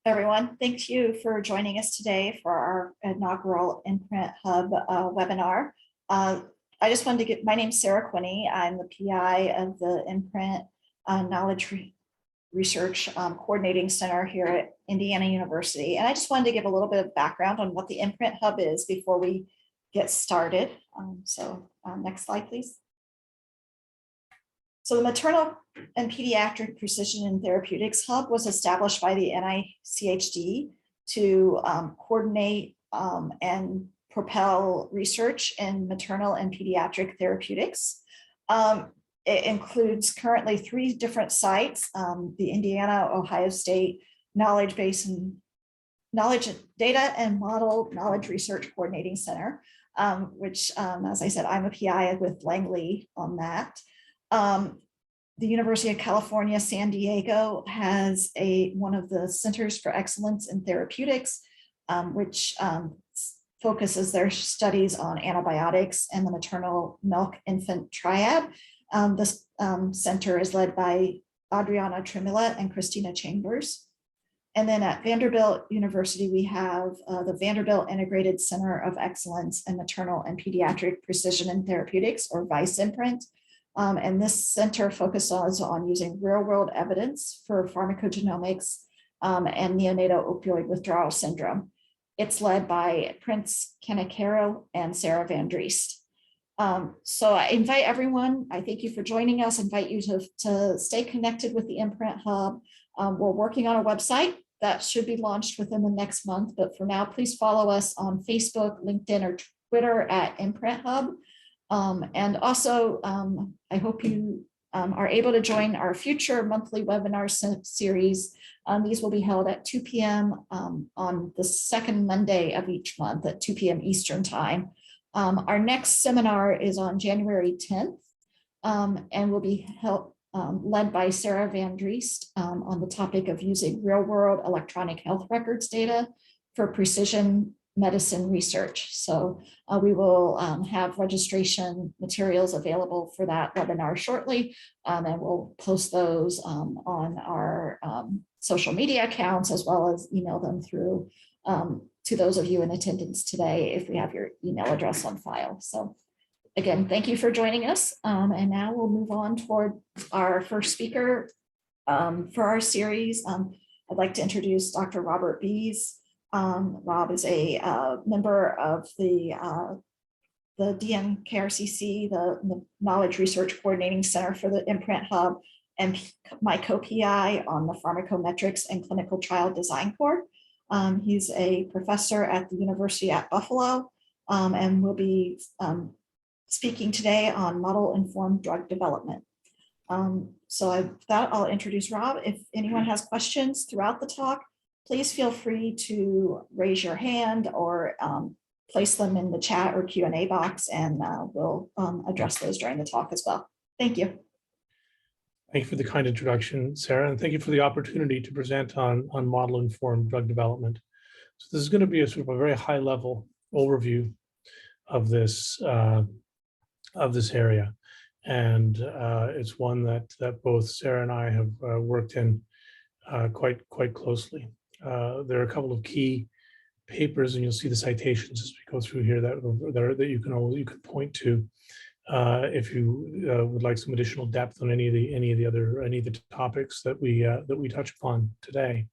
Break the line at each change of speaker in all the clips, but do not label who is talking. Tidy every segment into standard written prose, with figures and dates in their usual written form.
everyone. Thank you for joining us today for our inaugural MPRINT Hub webinar. I just wanted to get, my name's Sarah Quinney. I'm the PI of the MPRINT Knowledge Research Coordinating Center here at Indiana University. And I just wanted to give a little bit of background on what the MPRINT Hub is before we get started. Next slide, please. So the Maternal and Pediatric Precision and Therapeutics Hub was established by the NICHD to coordinate and propel research in maternal and pediatric therapeutics. It includes currently 3 different sites, the Indiana, Ohio State Knowledge Base and Knowledge Data and Model Knowledge Research Coordinating Center, which, as I said, I'm a PI with Langley on that. The University of California, San Diego has one of the Centers for Excellence in Therapeutics, which focuses their studies on antibiotics and the maternal milk infant triad. This center is led by Adriana Tremila and Christina Chambers. And then at Vanderbilt University, we have the Vanderbilt Integrated Center of Excellence in Maternal and Pediatric Precision and Therapeutics, or Bies MPRINT. And this center focuses on using real-world evidence for pharmacogenomics and neonatal opioid withdrawal syndrome. It's led by Prince Canacero and Sarah Van Driest. So I invite everyone, I thank you for joining us, invite you to stay connected with the MPRINT Hub. We're working on a website that should be launched within the next month, but for now, please follow us on Facebook, LinkedIn, or Twitter at MPRINT Hub. And also, I hope you are able to join our future monthly webinar series. These will be held at 2 p.m. On the second Monday of each month at 2 p.m. Eastern Time. Our next seminar is on January 10th and will be held, led by Sarah Van Driest on the topic of using real-world electronic health records data for precision medicine research. So we will have registration materials available for that webinar shortly, and we'll post those on our social media accounts, as well as email them through to those of you in attendance today if we have your email address on file. So again, thank you for joining us. And now we'll move on toward our first speaker for our series. I'd like to introduce Dr. Robert Bies. Rob is a member of the DNKRCC, the Knowledge Research Coordinating Center for the MPRINT Hub, and my co-PI on the Pharmacometrics and Clinical Trial Design Core. He's a professor at the University at Buffalo and will be speaking today on model-informed drug development. So with that, I'll introduce Rob. If anyone has questions throughout the talk, please feel free to raise your hand or place them in the chat or Q&A box, and we'll address those during the talk as well. Thank you.
Thank you for the kind introduction, Sarah, and thank you for the opportunity to present on model-informed drug development. So this is going to be a sort of a very high-level overview of this area, and it's one that both Sarah and I have worked in quite closly. There are a couple of key papers, and you'll see the citations as we go through here that you can point to if you would like some additional depth on any of the topics that we touch upon today.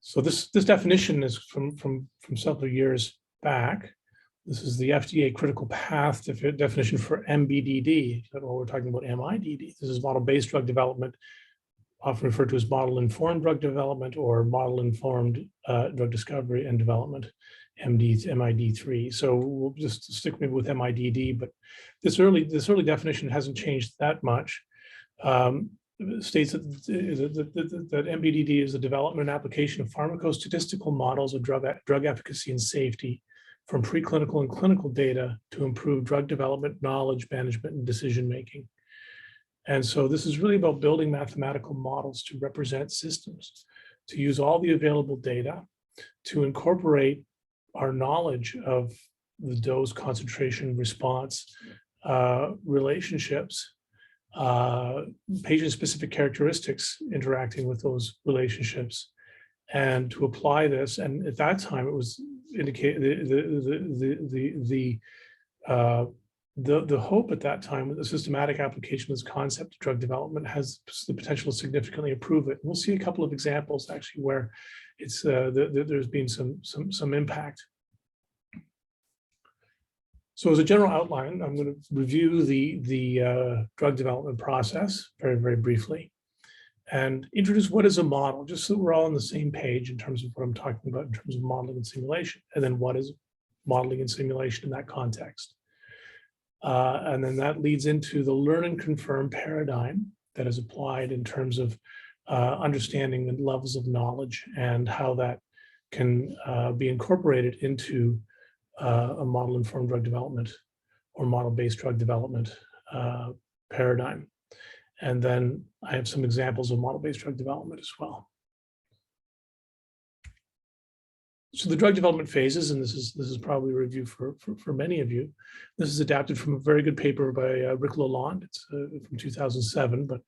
So this definition is from several years back. This is the FDA critical path definition for MBDD. Well, we're talking about MIDD. This is model-based drug development, often referred to as model-informed drug development or model-informed drug discovery and development, MID3. So we'll just stick maybe with MIDD, but this early definition hasn't changed that much. It states that MBDD is the development and application of pharmacostatistical models of drug efficacy and safety from preclinical and clinical data to improve drug development, knowledge management, and decision-making. And so this is really about building mathematical models to represent systems, to use all the available data, to incorporate our knowledge of the dose concentration response relationships, patient-specific characteristics interacting with those relationships, and to apply this. And at that time, it was indicated the hope at that time with the systematic application of this concept of drug development has the potential to significantly improve it. And we'll see a couple of examples actually where it's there's been some impact. So as a general outline, I'm going to review the drug development process very briefly and introduce what is a model, just so we're all on the same page in terms of what I'm talking about in terms of modeling and simulation, and then what is modeling and simulation in that context. And then that leads into the learn and confirm paradigm that is applied in terms of understanding the levels of knowledge and how that can be incorporated into a model-informed drug development or model-based drug development paradigm. And then I have some examples of model-based drug development as well. So the drug development phases, and this is probably a review for many of you. This is adapted from a very good paper by Rick Lalonde. It's from 2007, but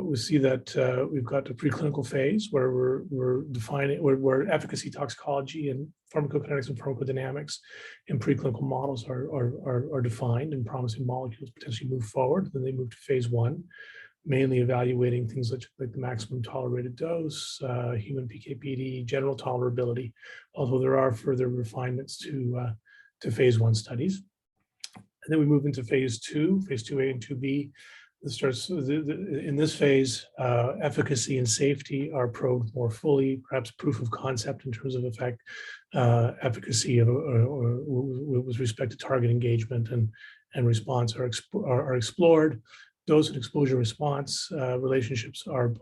we see that we've got a preclinical phase where we're defining where efficacy, toxicology, and pharmacokinetics and pharmacodynamics in preclinical models are defined, and promising molecules potentially move forward. Then they move to phase 1, mainly evaluating things like the maximum tolerated dose, human PK/PD, general tolerability, although there are further refinements to phase 1 studies. And then we move into phase 2, phase 2A and 2B. This starts in this phase, efficacy and safety are probed more fully, perhaps proof of concept in terms of effect, efficacy or with respect to target engagement and response are explored. Dose and exposure response relationships are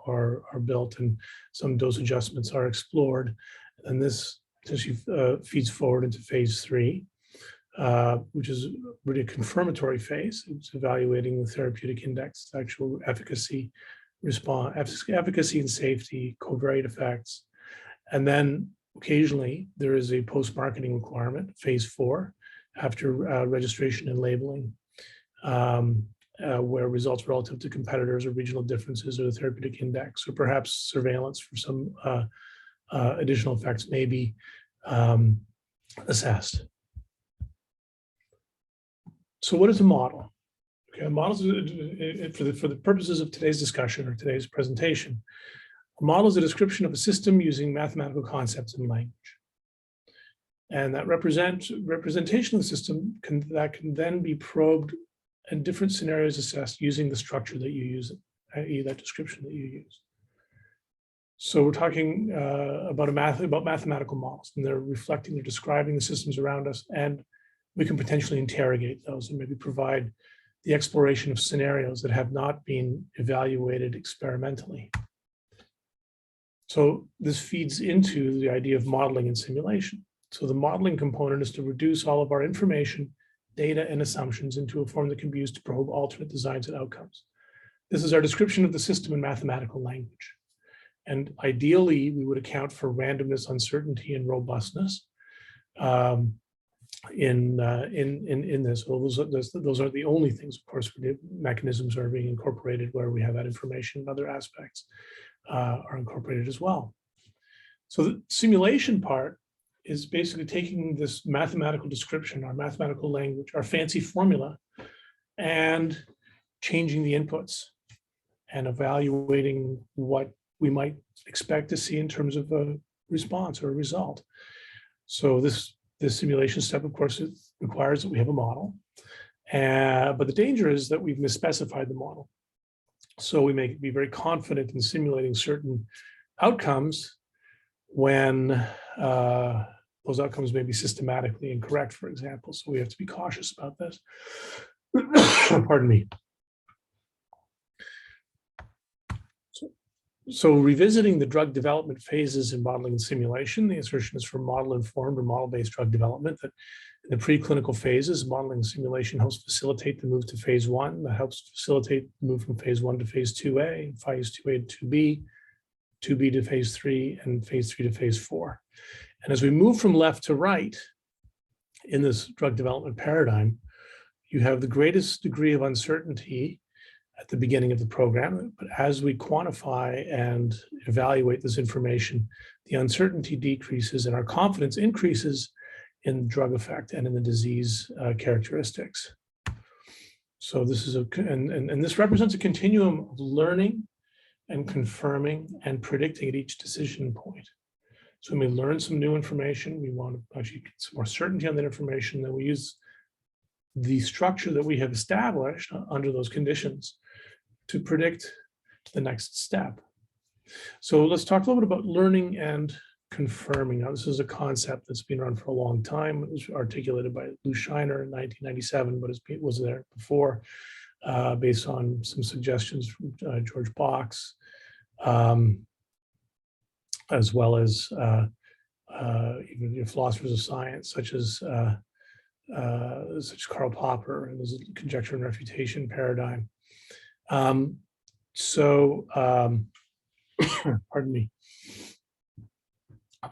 built, and some dose adjustments are explored. And this essentially feeds forward into phase 3, which is really a confirmatory phase. It's evaluating the therapeutic index, actual efficacy, efficacy and safety, covariate effects. And then occasionally there is a post-marketing requirement, phase 4, after registration and labeling, where results relative to competitors or regional differences or the therapeutic index, or perhaps surveillance for some additional effects may be assessed. So what is a model? Okay, a model is, for the purposes of today's discussion or today's presentation, a model is a description of a system using mathematical concepts and language. And that representation of the system can then be probed and different scenarios assessed using the structure that you use, i.e. that description that you use. So we're talking about mathematical models, and they're describing the systems around us, and we can potentially interrogate those and maybe provide the exploration of scenarios that have not been evaluated experimentally. So this feeds into the idea of modeling and simulation. So the modeling component is to reduce all of our information, data, and assumptions into a form that can be used to probe alternate designs and outcomes. This is our description of the system in mathematical language. And ideally, we would account for randomness, uncertainty, and robustness in this. Well, those are the only things, of course, where the mechanisms are being incorporated, where we have that information and other aspects are incorporated as well. So the simulation part is basically taking this mathematical description, our mathematical language, our fancy formula, and changing the inputs and evaluating what we might expect to see in terms of a response or a result. So this simulation step, of course, it requires that we have a model, but the danger is that we've misspecified the model. So we may be very confident in simulating certain outcomes when those outcomes may be systematically incorrect, for example. So we have to be cautious about this. Pardon me. So revisiting the drug development phases in modeling and simulation, the assertion is for model-informed or model-based drug development that in the preclinical phases, modeling and simulation helps facilitate the move to phase 1. That helps facilitate the move from phase 1 to phase 2A, phase 2A to 2B, 2B to phase 3, and phase 3 to phase 4. And as we move from left to right in this drug development paradigm, you have the greatest degree of uncertainty at the beginning of the program. But as we quantify and evaluate this information, the uncertainty decreases and our confidence increases in drug effect and in the disease characteristics. So this is and this represents a continuum of learning and confirming and predicting at each decision point. So when we learn some new information, we want to actually get some more certainty on that information, then we use the structure that we have established under those conditions to predict the next step. So let's talk a little bit about learning and confirming. Now, this is a concept that's been around for a long time. It was articulated by Lou Scheiner in 1997, but it was there before, based on some suggestions from George Box, as well as even philosophers of science, such as Karl Popper, and there's a conjecture and refutation paradigm. Pardon me.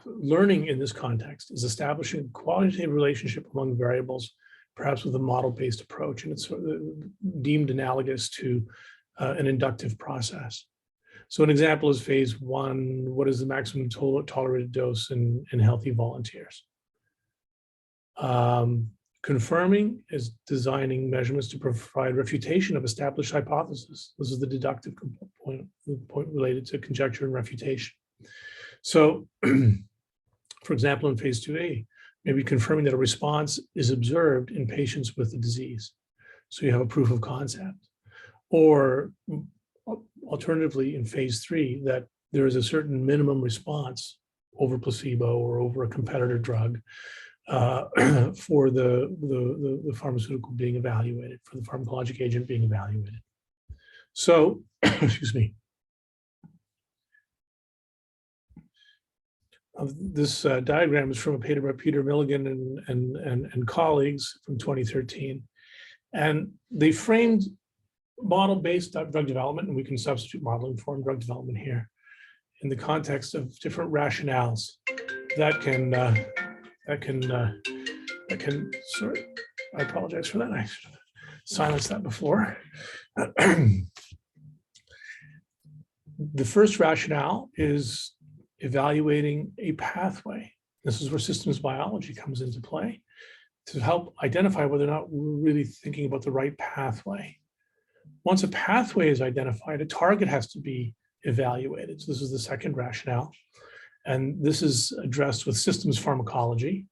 Learning in this context is establishing a qualitative relationship among variables, perhaps with a model-based approach, and it's sort of deemed analogous to an inductive process. So an example is phase 1. What is the maximum tolerated dose in healthy volunteers? Confirming is designing measurements to provide refutation of established hypotheses. This is the deductive point related to conjecture and refutation. So, for example, in phase 2A, maybe confirming that a response is observed in patients with the disease. So you have a proof of concept. Or alternatively, in phase 3, that there is a certain minimum response over placebo or over a competitor drug for the pharmaceutical being evaluated, for the pharmacologic agent being evaluated. So, excuse me. This diagram is from a paper by Peter Milligan and colleagues from 2013. And they framed model-based drug development, and we can substitute model-informed drug development here, in the context of different rationales that can, sorry, I apologize for that. I should have silenced that before. The first rationale is evaluating a pathway. This is where systems biology comes into play to help identify whether or not we're really thinking about the right pathway. Once a pathway is identified, a target has to be evaluated. So this is the second rationale. And this is addressed with systems pharmacology,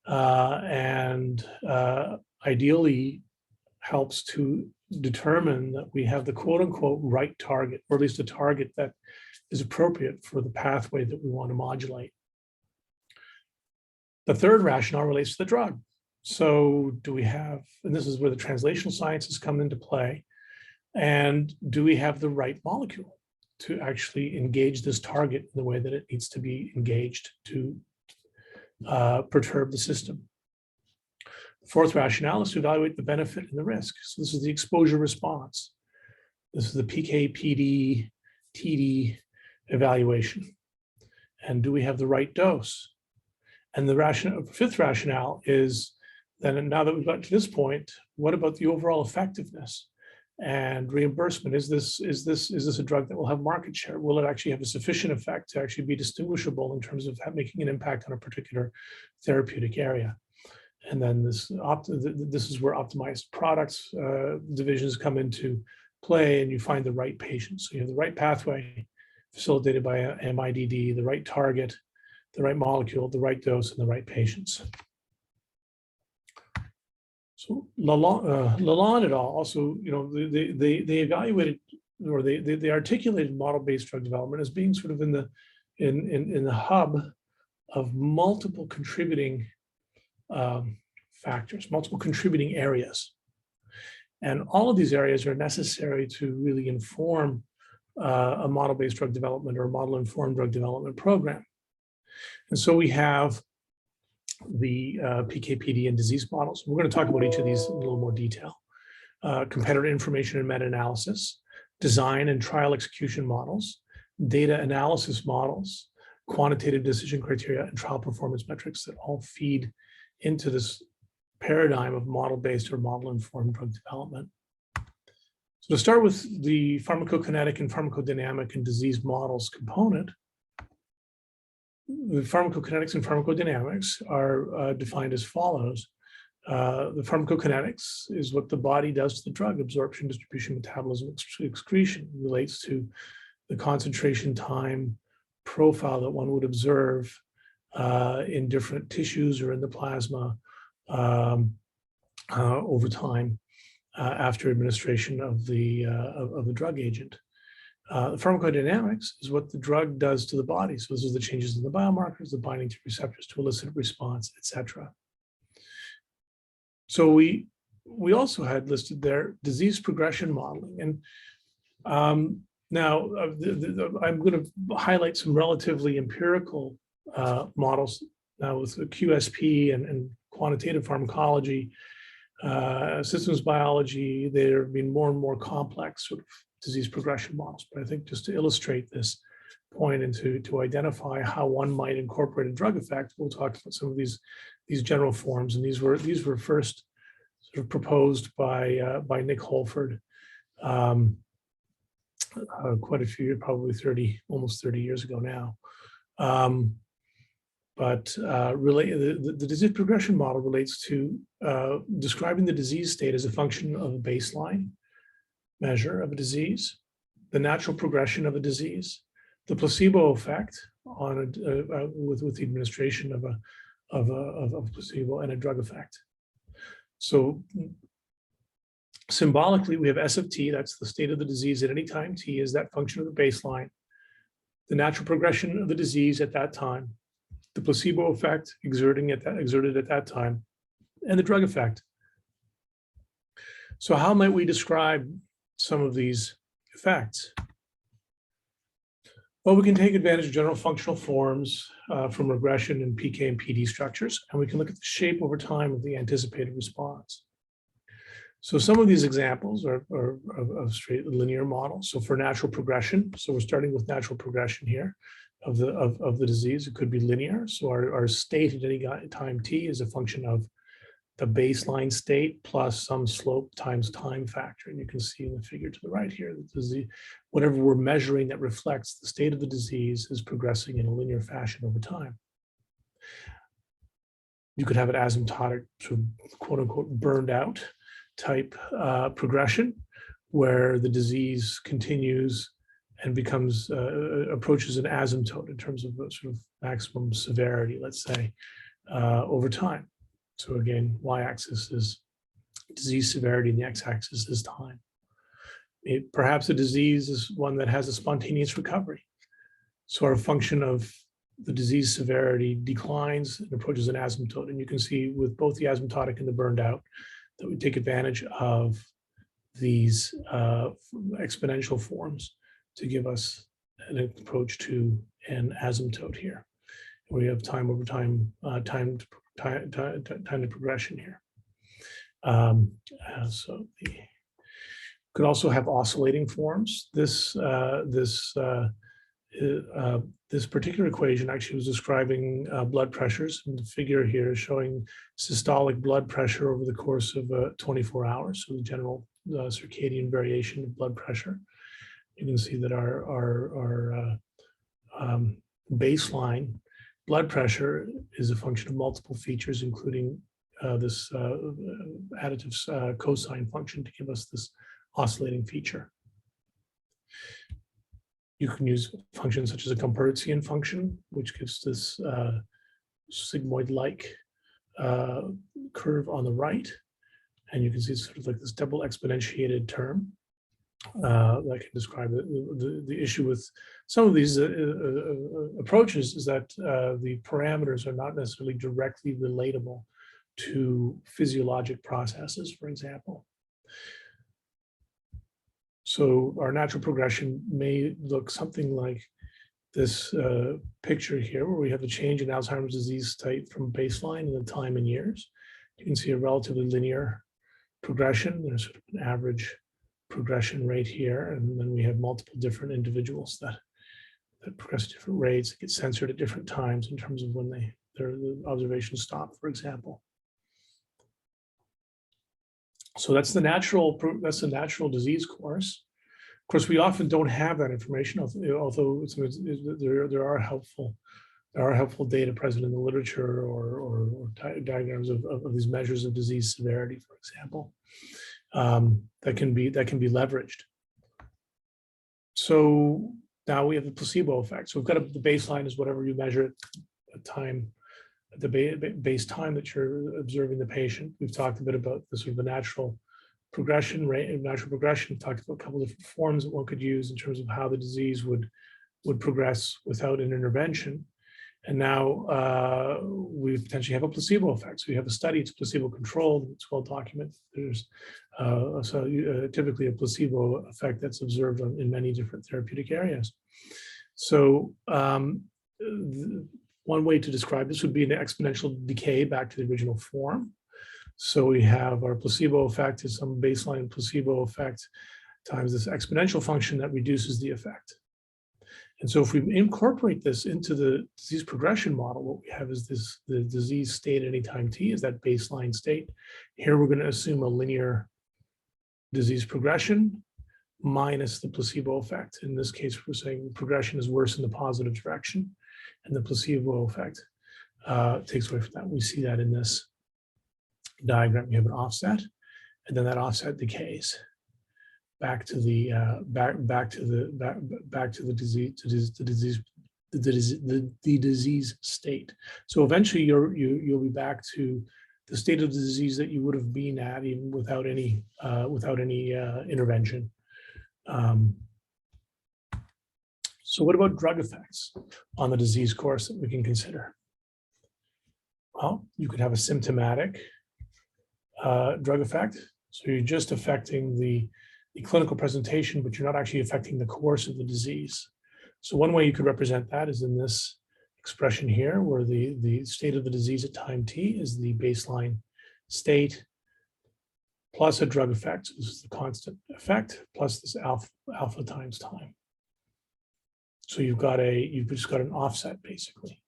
and ideally helps to determine that we have the quote unquote right target, or at least a target that is appropriate for the pathway that we want to modulate. The third rationale relates to the drug. So do we have, and this is where the translational sciences come into play, and do we have the right molecule to actually engage this target in the way that it needs to be engaged to perturb the system? The fourth rationale is to evaluate the benefit and the risk. So this is the exposure response. This is the PK, PD, TD evaluation. And do we have the right dose? And the fifth rationale is then, now that we've got to this point, what about the overall effectiveness and reimbursement? Is this a drug that will have market share? Will it actually have a sufficient effect to actually be distinguishable in terms of making an impact on a particular therapeutic area? And then this is where optimized products divisions come into play, and you find the right patient. So you have the right pathway facilitated by MIDD, the right target, the right molecule, the right dose, and the right patients. So Lalonde et al. Also, they evaluated, or they articulated model-based drug development as being sort of in the hub of multiple contributing factors, multiple contributing areas. And all of these areas are necessary to really inform a model-based drug development or a model-informed drug development program. And so we have the PK/PD and disease models. We're going to talk about each of these in a little more detail. Competitor information and meta-analysis, design and trial execution models, data analysis models, quantitative decision criteria, and trial performance metrics that all feed into this paradigm of model-based or model-informed drug development. So to start with the pharmacokinetic and pharmacodynamic and disease models component, the pharmacokinetics and pharmacodynamics are defined as follows. The pharmacokinetics is what the body does to the drug: absorption, distribution, metabolism, excretion. It relates to the concentration time profile that one would observe in different tissues or in the plasma over time after administration of the drug agent. The pharmacodynamics is what the drug does to the body. So this is the changes in the biomarkers, the binding to receptors to elicit response, etc. So we also had listed there disease progression modeling. And now I'm going to highlight some relatively empirical models now with the QSP and quantitative pharmacology, systems biology. There have been more and more complex sort of disease progression models. But I think just to illustrate this point and to identify how one might incorporate a drug effect, we'll talk about some of these general forms. And these were first sort of proposed by Nick Holford quite a few, probably almost 30 years ago now. The disease progression model relates to describing the disease state as a function of a baseline measure of a disease, the natural progression of a disease, the placebo effect on with the administration of a placebo, and a drug effect. So symbolically, we have S of t, that's the state of the disease at any time t is that function of the baseline, the natural progression of the disease at that time, the placebo effect exerted at that time, and the drug effect. So how might we describe some of these effects? Well, we can take advantage of general functional forms from regression in PK and PD structures, and we can look at the shape over time of the anticipated response. So some of these examples are of straight linear models. So for natural progression, so we're starting with natural progression here of the disease. It could be linear. So our state at any time t is a function of the baseline state plus some slope times time factor. And you can see in the figure to the right here that whatever we're measuring that reflects the state of the disease is progressing in a linear fashion over time. You could have an asymptotic, sort of quote unquote burned out type progression, where the disease continues and becomes approaches an asymptote in terms of sort of maximum severity, let's say, over time. So again, y-axis is disease severity and the x-axis is time. Perhaps the disease is one that has a spontaneous recovery. So our function of the disease severity declines and approaches an asymptote. And you can see with both the asymptotic and the burned out that we take advantage of these exponential forms to give us an approach to an asymptote here. We have time over time, time to progression here. So we could also have oscillating forms. This particular equation actually was describing blood pressures. And the figure here is showing systolic blood pressure over the course of 24 hours. So the general circadian variation of blood pressure. You can see that our baseline blood pressure is a function of multiple features, including this additive cosine function to give us this oscillating feature. You can use functions such as a Gompertzian function, which gives this sigmoid-like curve on the right. And you can see it's sort of like this double exponentiated term that can describe it. The issue with some of these approaches is that the parameters are not necessarily directly relatable to physiologic processes, for example. So our natural progression may look something like this picture here, where we have a change in Alzheimer's disease state from baseline in the time in years. You can see a relatively linear progression. There's sort of an average progression rate here, and then we have multiple different individuals that progress at different rates, get censored at different times in terms of when their observations stop, for example. So that's the natural disease course. Of course, we often don't have that information, although there are helpful data present in the literature or diagrams of these measures of disease severity, for example, that can be leveraged. So now we have the placebo effect. So we've got the baseline is whatever you measure at time, at the base time that you're observing the patient. We've talked a bit about this sort of the natural progression rate. We've talked about a couple of different forms that one could use in terms of how the disease would progress without an intervention. And now we potentially have a placebo effect. So you have a study, it's placebo controlled, it's well documented. There's typically a placebo effect that's observed in many different therapeutic areas. So one way to describe this would be an exponential decay back to the original form. So we have our placebo effect is some baseline placebo effect times this exponential function that reduces the effect. And so if we incorporate this into the disease progression model, what we have is the disease state at any time t is that baseline state. Here we're going to assume a linear disease progression minus the placebo effect. In this case, we're saying progression is worse in the positive direction, and the placebo effect takes away from that. We see that in this diagram. We have an offset, and then that offset decays back to the disease state. So eventually you'll be back to the state of the disease that you would have been at even without any intervention. So what about drug effects on the disease course that we can consider? Well, you could have a symptomatic drug effect. So you're just affecting the clinical presentation, but you're not actually affecting the course of the disease. So one way you could represent that is in this expression here, where the state of the disease at time t is the baseline state plus a drug effect. So this is the constant effect plus this alpha times time. So you've just got an offset basically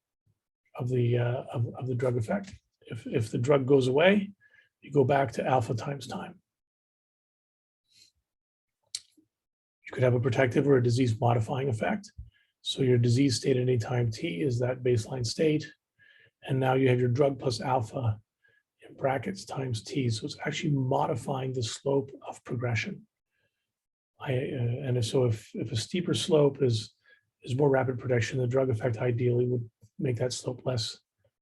of the drug effect. If the drug goes away, you go back to alpha times time. You could have a protective or a disease modifying effect. So your disease state at any time t is that baseline state. And now you have your drug plus alpha in brackets times t. So it's actually modifying the slope of progression. So if a steeper slope is more rapid progression, the drug effect ideally would make that slope less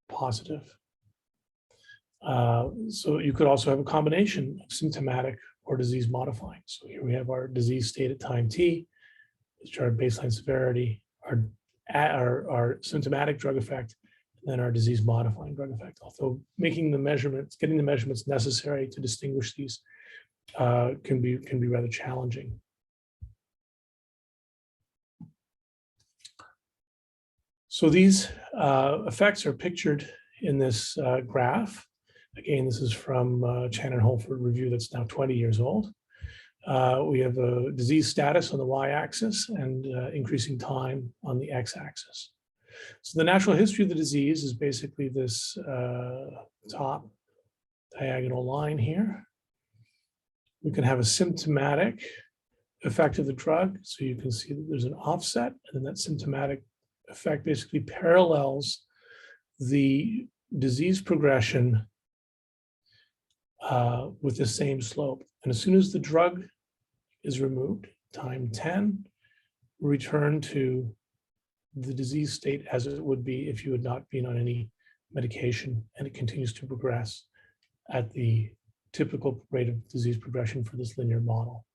positive. So you could also have a combination of symptomatic or disease modifying. So here we have our disease state at time t, which are baseline severity, our symptomatic drug effect, and then our disease modifying drug effect. Although getting the measurements necessary to distinguish these can be rather challenging. So these effects are pictured in this graph. Again, this is from Chan and Holford review that's now 20 years old. We have a disease status on the y-axis and increasing time on the x-axis. So the natural history of the disease is basically this top diagonal line here. We can have a symptomatic effect of the drug. So you can see that there's an offset, and then that symptomatic effect basically parallels the disease progression with the same slope. And as soon as the drug is removed, time 10, return to the disease state as it would be if you had not been on any medication, and it continues to progress at the typical rate of disease progression for this linear model.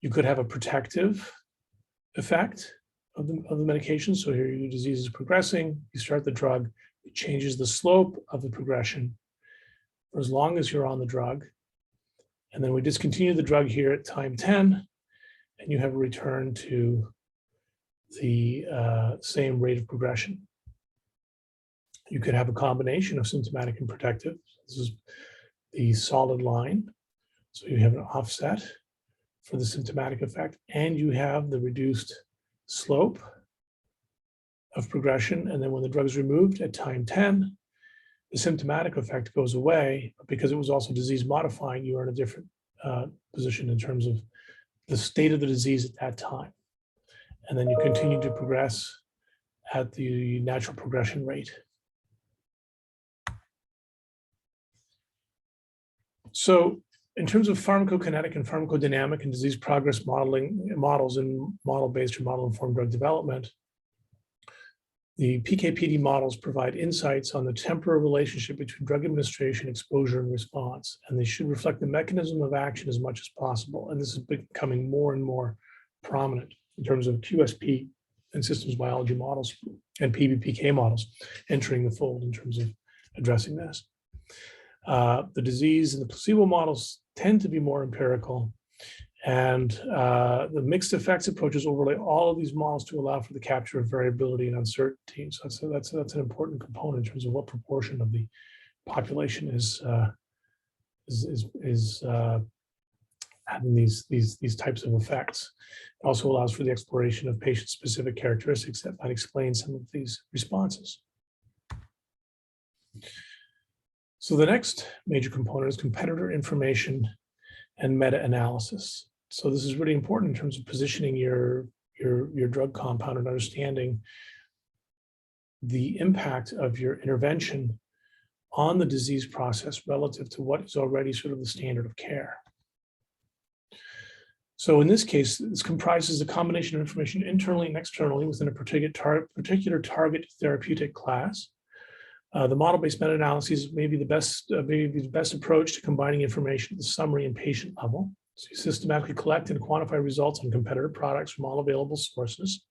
You could have a protective effect of the medication. So here your disease is progressing, you start the drug, it changes the slope of the progression for as long as you're on the drug. And then we discontinue the drug here at time 10, and you have a return to the same rate of progression. You could have a combination of symptomatic and protective. This is the solid line. So you have an offset for the symptomatic effect, and you have the reduced slope of progression. And then when the drug is removed at time 10, the symptomatic effect goes away, but because it was also disease modifying, you are in a different position in terms of the state of the disease at that time. And then you continue to progress at the natural progression rate. So in terms of pharmacokinetic and pharmacodynamic and disease progress models in model-based or model-informed drug development, the PK/PD models provide insights on the temporal relationship between drug administration, exposure, and response, and they should reflect the mechanism of action as much as possible. And this is becoming more and more prominent in terms of QSP and systems biology models and PBPK models entering the fold in terms of addressing this. The disease and the placebo models tend to be more empirical, and the mixed effects approaches overlay all of these models to allow for the capture of variability and uncertainty. So that's an important component in terms of what proportion of the population is having these types of effects. It also allows for the exploration of patient-specific characteristics that might explain some of these responses. So the next major component is competitor information and meta-analysis. So this is really important in terms of positioning your drug compound and understanding the impact of your intervention on the disease process relative to what is already sort of the standard of care. So in this case, this comprises a combination of information internally and externally within a particular target therapeutic class. The model-based meta-analyses may be the best approach to combining information at the summary and patient level. So you systematically collect and quantify results on competitor products from all available sources,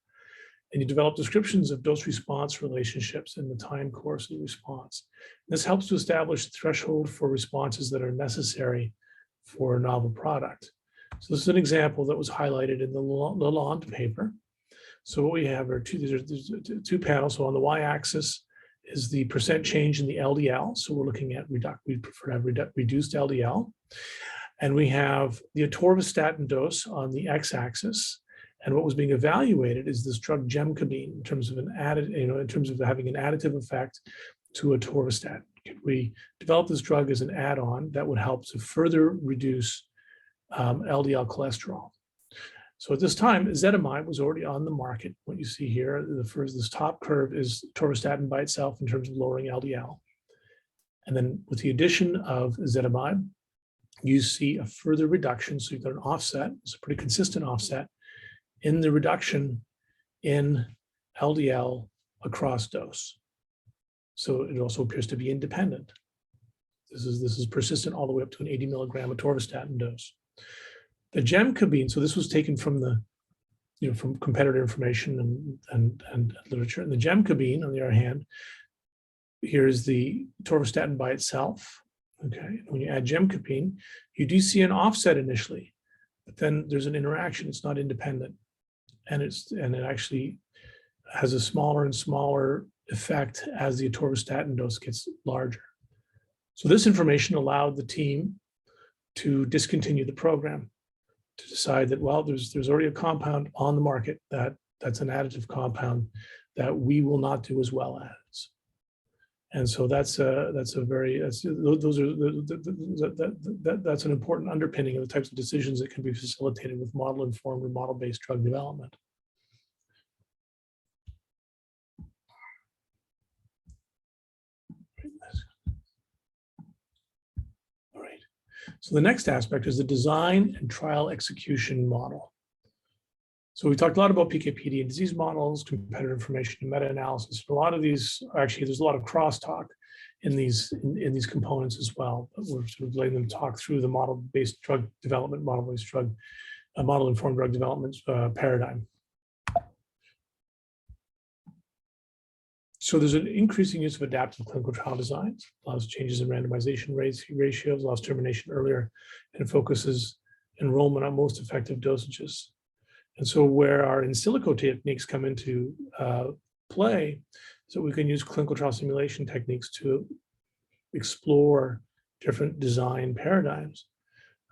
and you develop descriptions of dose-response relationships in the time course of the response. This helps to establish the threshold for responses that are necessary for a novel product. So this is an example that was highlighted in the Lalonde paper. So what we have are two panels. So on the y-axis is the percent change in the LDL. So we're looking at we prefer to have reduced LDL. And we have the atorvastatin dose on the x-axis. And what was being evaluated is this drug gemcitabine in terms of in terms of having an additive effect to atorvastatin. Could we develop this drug as an add-on that would help to further reduce LDL cholesterol? So at this time, ezetimibe was already on the market. What you see here, this top curve is atorvastatin by itself in terms of lowering LDL. And then with the addition of ezetimibe, you see a further reduction. So you've got an offset, it's a pretty consistent offset in the reduction in LDL across dose. So it also appears to be independent. This is persistent all the way up to an 80 milligram atorvastatin dose. The gemcitabine, so this was taken from from competitor information and literature. And the gemcitabine, on the other hand, here is the atorvastatin by itself. Okay, when you add gemcitabine, you do see an offset initially, but then there's an interaction. It's not independent, and it actually has a smaller and smaller effect as the atorvastatin dose gets larger. So this information allowed the team to discontinue the program, to decide that, well, there's already a compound on the market that's an additive compound that we will not do as well as. And so that's an important underpinning of the types of decisions that can be facilitated with model-informed or model-based drug development. All right. So the next aspect is the design and trial execution model. So we talked a lot about PK/PD and disease models, competitor information, and meta-analysis. A lot of these, actually, there's a lot of crosstalk in these components as well. But we're sort of letting them talk through the model-based drug development, model-based drug, model-informed drug development paradigm. So there's an increasing use of adaptive clinical trial designs, allows changes in randomization ratios, allows termination earlier, and focuses enrollment on most effective dosages. And so where our in silico techniques come into play, so we can use clinical trial simulation techniques to explore different design paradigms.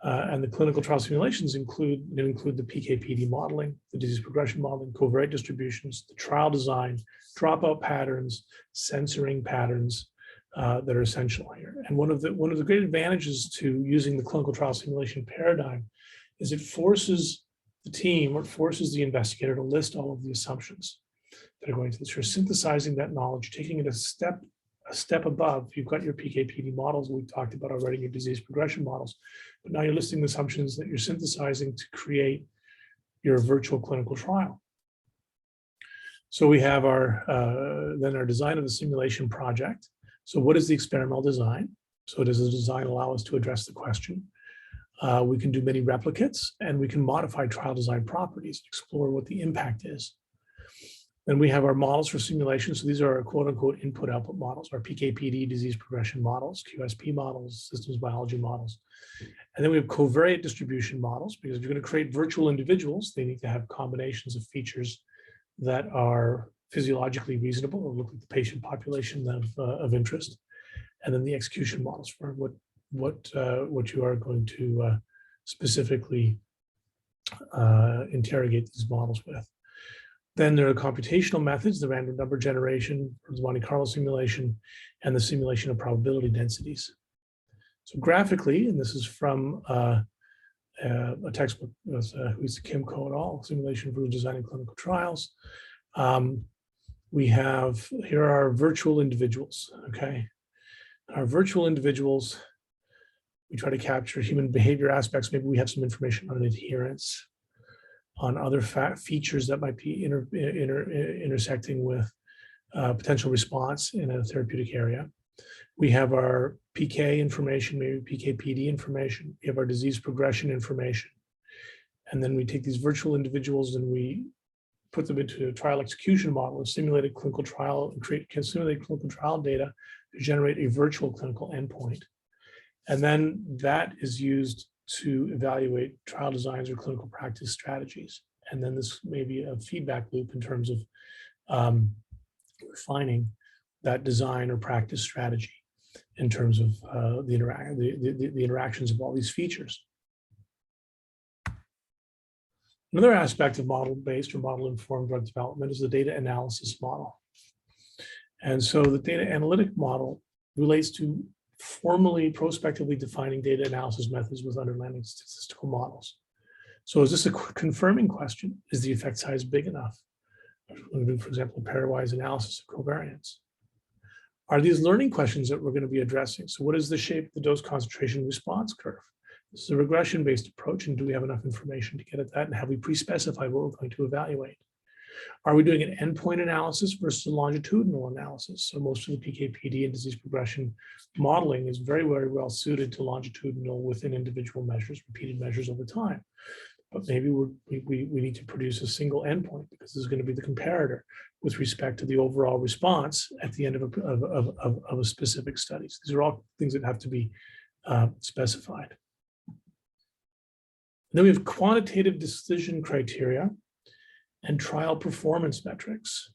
And the clinical trial simulations include the PK/PD modeling, the disease progression modeling, covariate distributions, the trial design, dropout patterns, censoring patterns, that are essential here. And one of the great advantages to using the clinical trial simulation paradigm is it forces the team or forces the investigator to list all of the assumptions that are going to this. You're synthesizing that knowledge, taking it a step above. You've got your PK/PD models we talked about already, your disease progression models, but now you're listing the assumptions that you're synthesizing to create your virtual clinical trial. So we have then our design of the simulation project. So what is the experimental design? So does the design allow us to address the question? We can do many replicates, and we can modify trial design properties, explore what the impact is. Then we have our models for simulation. So these are our quote unquote input output models, our PK/PD disease progression models, QSP models, systems biology models. And then we have covariate distribution models, because if you're going to create virtual individuals, they need to have combinations of features that are physiologically reasonable or look at the patient population of interest. And then the execution models for what you are going to specifically interrogate these models with. Then there are computational methods, the random number generation, the Monte Carlo simulation, and the simulation of probability densities. So graphically, and this is from a textbook with Kim Ko et al., Simulation for Designing Clinical Trials. We have, here are our virtual individuals, okay? Our virtual individuals, we try to capture human behavior aspects. Maybe we have some information on adherence, on other features that might be intersecting with potential response in a therapeutic area. We have our PK information, maybe PK/PD information. We have our disease progression information. And then we take these virtual individuals and we put them into a trial execution model, a simulated clinical trial, and can simulate clinical trial data to generate a virtual clinical endpoint. And then that is used to evaluate trial designs or clinical practice strategies. And then this may be a feedback loop in terms of refining that design or practice strategy in terms of the interactions of all these features. Another aspect of model-based or model-informed drug development is the data analysis model. And so the data analytic model relates to formally, prospectively defining data analysis methods with underlying statistical models. So is this a confirming question? Is the effect size big enough? We're going to do, for example, pairwise analysis of covariance. Are these learning questions that we're going to be addressing? So what is the shape of the dose concentration response curve? This is a regression-based approach, and do we have enough information to get at that? And have we pre-specified what we're going to evaluate? Are we doing an endpoint analysis versus a longitudinal analysis? So most of the PK/PD and disease progression modeling is very, very well suited to longitudinal within individual measures, repeated measures over time. But maybe we need to produce a single endpoint, because this is going to be the comparator with respect to the overall response at the end of a specific study. So these are all things that have to be specified. And then we have quantitative decision criteria and trial performance metrics.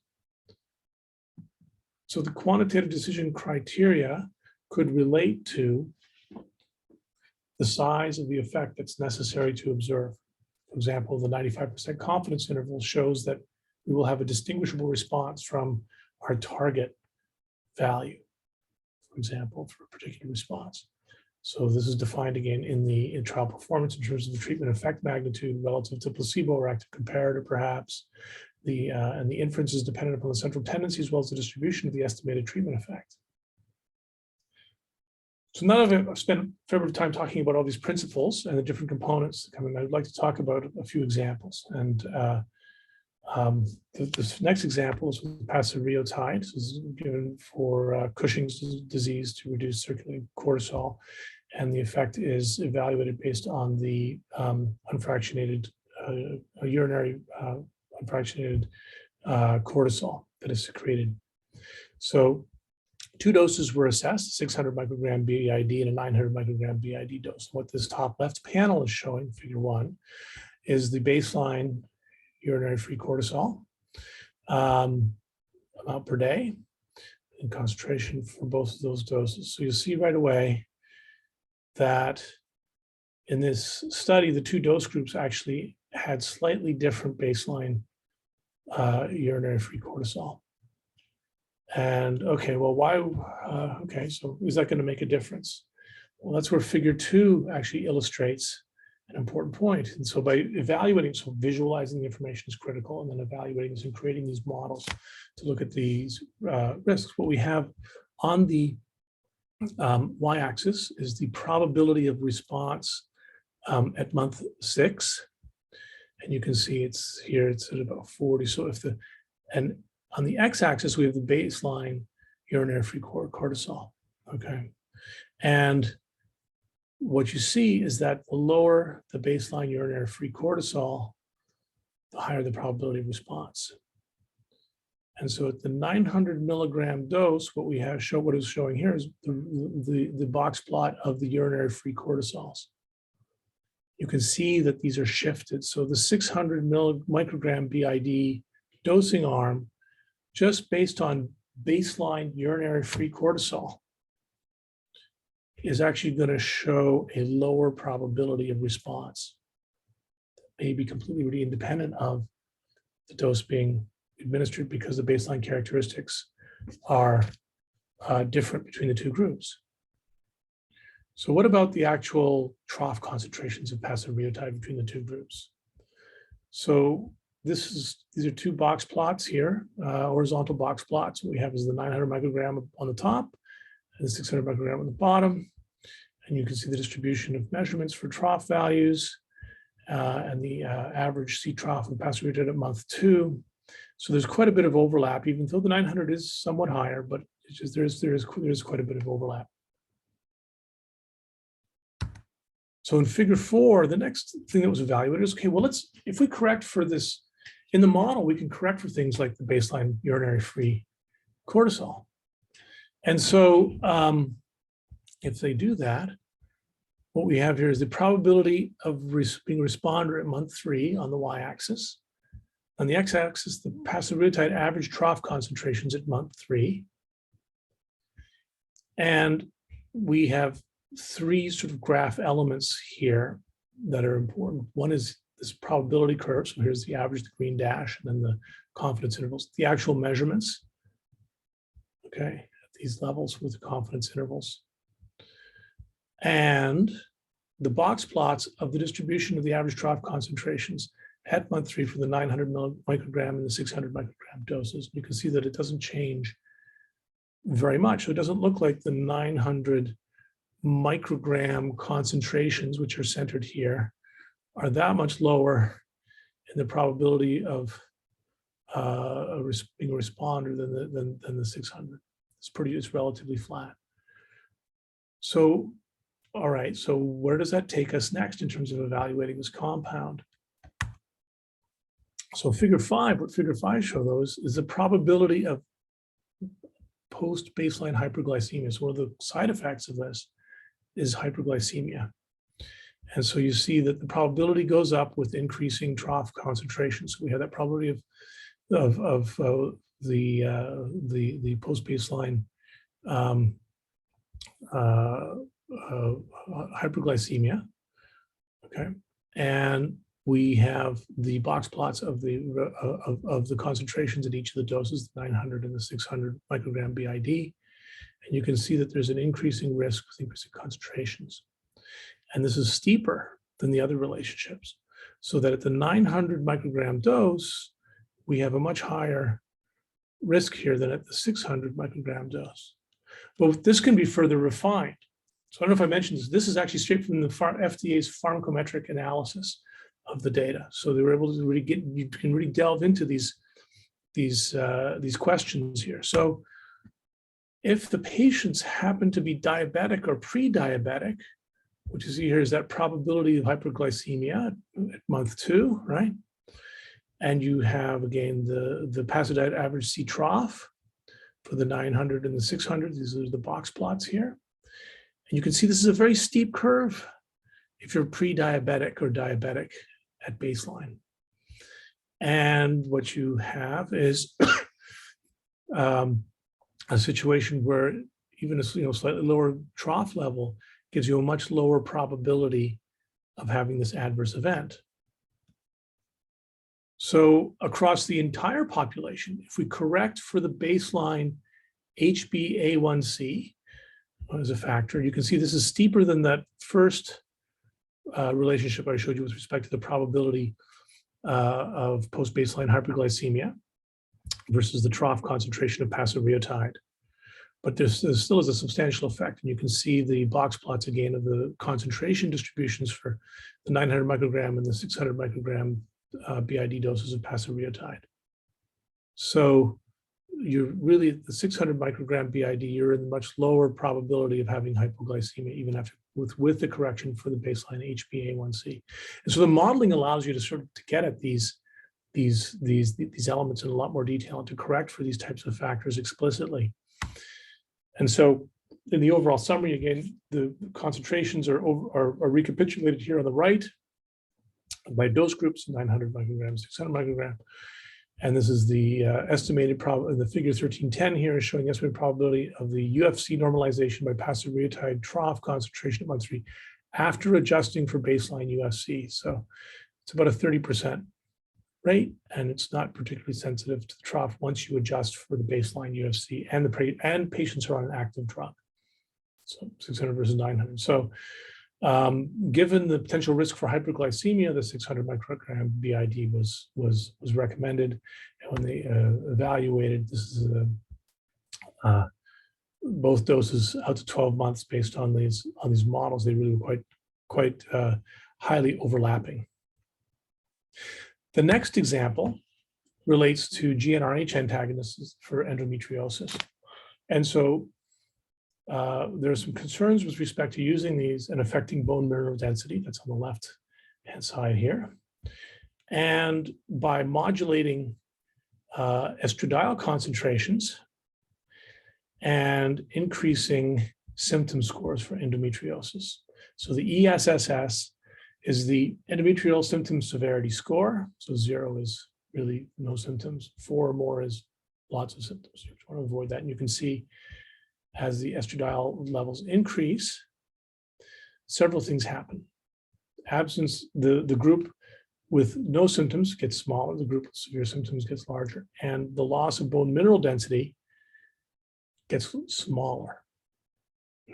So the quantitative decision criteria could relate to the size of the effect that's necessary to observe. For example, the 95% confidence interval shows that we will have a distinguishable response from our target value, for example, for a particular response. So this is defined again in trial performance in terms of the treatment effect magnitude relative to placebo or active comparator, perhaps. And the inference is dependent upon the central tendency as well as the distribution of the estimated treatment effect. So now that I've spent a fair bit of time talking about all these principles and the different components that come in, I'd like to talk about a few examples. And this next example is with pasireotide. This is given for Cushing's disease to reduce circulating cortisol. And the effect is evaluated based on the unfractionated urinary unfractionated cortisol that is secreted. So 2 doses were assessed, 600 microgram BID and a 900 microgram BID dose. What this top left panel is showing, figure 1, is the baseline urinary free cortisol amount per day and concentration for both of those doses. So you'll see right away that in this study, the 2 dose groups actually had slightly different baseline urinary free cortisol. And okay, well, why? Okay, so is that going to make a difference? Well, that's where figure 2 actually illustrates an important point. And so by evaluating, so visualizing the information is critical, and then evaluating this and creating these models to look at these risks. What we have on the y-axis is the probability of response at month 6. And you can see it's here, it's at about 40. So if and on the x-axis, we have the baseline urinary free cortisol, okay? And what you see is that the lower the baseline urinary free cortisol, the higher the probability of response. And so at the 900 milligram dose, what we have what is showing here is the box plot of the urinary free cortisols. You can see that these are shifted. So the 600 microgram BID dosing arm, just based on baseline urinary free cortisol, is actually going to show a lower probability of response. May be completely really independent of the dose being administered, because the baseline characteristics are different between the two groups. So what about the actual trough concentrations of pasireotide between the two groups? So these are two box plots here, horizontal box plots. What we have is the 900 microgram on the top and the 600 microgram on the bottom. And you can see the distribution of measurements for trough values and the average C trough of pasireotide at month 2. So there's quite a bit of overlap, even though the 900 is somewhat higher, but it's just there's quite a bit of overlap. So in figure 4, the next thing that was evaluated is, okay, well, if we correct for this in the model, we can correct for things like the baseline urinary free cortisol. And so if they do that, what we have here is the probability of being a responder at month 3 on the y-axis. On the x-axis, the pasireotide average trough concentrations at month 3. And we have 3 sort of graph elements here that are important. One is this probability curve. So here's the average, the green dash, and then the confidence intervals, the actual measurements, okay, at these levels with the confidence intervals. And the box plots of the distribution of the average trough concentrations at month 3 for the 900 microgram and the 600 microgram doses. You can see that it doesn't change very much. So it doesn't look like the 900 microgram concentrations, which are centered here, are that much lower in the probability of being a responder than the 600. It's relatively flat. So, all right, so where does that take us next in terms of evaluating this compound? So figure 5, what figure 5 shows those is the probability of post-baseline hyperglycemia. So one of the side effects of this is hyperglycemia. And so you see that the probability goes up with increasing trough concentrations. So we have that probability of the post-baseline hyperglycemia, okay? And we have the box plots of the concentrations at each of the doses, the 900 and the 600 microgram BID. And you can see that there's an increasing risk with increasing concentrations. And this is steeper than the other relationships. So that at the 900 microgram dose, we have a much higher risk here than at the 600 microgram dose. But this can be further refined. So I don't know if I mentioned this. This is actually straight from the FDA's pharmacometric analysis of the data. So they were able to really you can really delve into these questions here. So if the patients happen to be diabetic or pre-diabetic, which is here is that probability of hyperglycemia at month 2, right? And you have, again, the pasireotide average C trough for the 900 and the 600. These are the box plots here. And you can see this is a very steep curve if you're pre-diabetic or diabetic at baseline. And what you have is a situation where even a slightly lower trough level gives you a much lower probability of having this adverse event. So across the entire population, if we correct for the baseline HbA1c as a factor. You can see this is steeper than that first relationship I showed you with respect to the probability of post-baseline hyperglycemia versus the trough concentration of pasireotide. But there still is a substantial effect. And you can see the box plots again of the concentration distributions for the 900 microgram and the 600 microgram BID doses of pasireotide. So you're really at the 600 microgram BID, you're in much lower probability of having hypoglycemia, even after with the correction for the baseline HbA1c. And so the modeling allows you to sort of to get at these elements in a lot more detail and to correct for these types of factors explicitly. And so in the overall summary, again, the concentrations are recapitulated here on the right by dose groups, 900 micrograms, 600 microgram. And this is the estimated probability, the figure 1310 here is showing estimated probability of the UFC normalization by pasireotide trough concentration at month 3 after adjusting for baseline UFC. So it's about a 30% rate, and it's not particularly sensitive to the trough once you adjust for the baseline UFC and patients are on an active drug. So 600 versus 900. So given the potential risk for hyperglycemia, the 600 microgram BID was recommended. And when they evaluated, this is both doses out to 12 months based on these models, they really were quite highly overlapping. The next example relates to GnRH antagonists for endometriosis. And so there are some concerns with respect to using these and affecting bone mineral density. That's on the left-hand side here. And by modulating estradiol concentrations and increasing symptom scores for endometriosis. So the ESSS is the endometrial symptom severity score. So 0 is really no symptoms, 4 or more is lots of symptoms. You want to avoid that. And you can see as the estradiol levels increase, several things happen. Absence, the group with no symptoms gets smaller, the group with severe symptoms gets larger, and the loss of bone mineral density gets smaller.